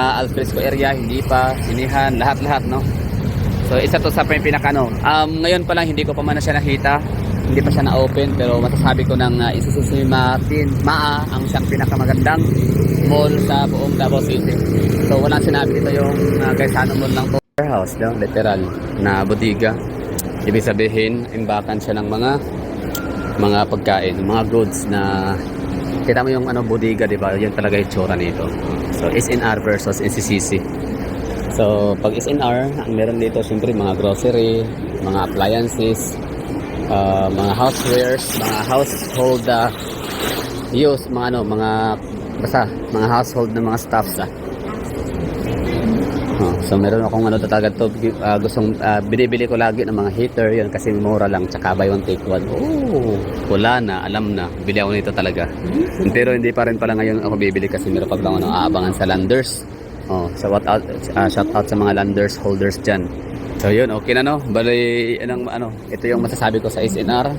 Alfresco area, hindi pa, sinihan, lahat-lahat, no? So isa to sa pinaka ngayon pa lang hindi ko pa man na siya nakita, hindi pa siya na-open, pero masasabi ko ng isisusi Martin Maa ang siyang pinakamagandang mall sa buong Davao City. So walang sinabi dito yung Gaisano Mall ng warehouse, no? Literal na bodega. Ibig sabihin, imbakan siya ng mga pagkain, mga goods na kita mo yung bodega, di ba? Yan talaga yung tsura nito. So SNR versus NCCC. So pag SNR, ang meron dito siyempre mga grocery, mga appliances, mga housewares, mga household use, mga household na mga stuffs. So meron akong talaga to, gustong binibili ko lagi ng mga heater, yun kasi mura lang, tsaka buy one take one. Oh, wala na, alam na, bili ako nito talaga. Pero hindi pa rin pala ngayon ako bibili kasi meron pa lang ako aabangan sa Landers. Shout out sa mga Landers holders dyan. So yun, okay na, no? Bali, ito yung masasabi ko sa SNR.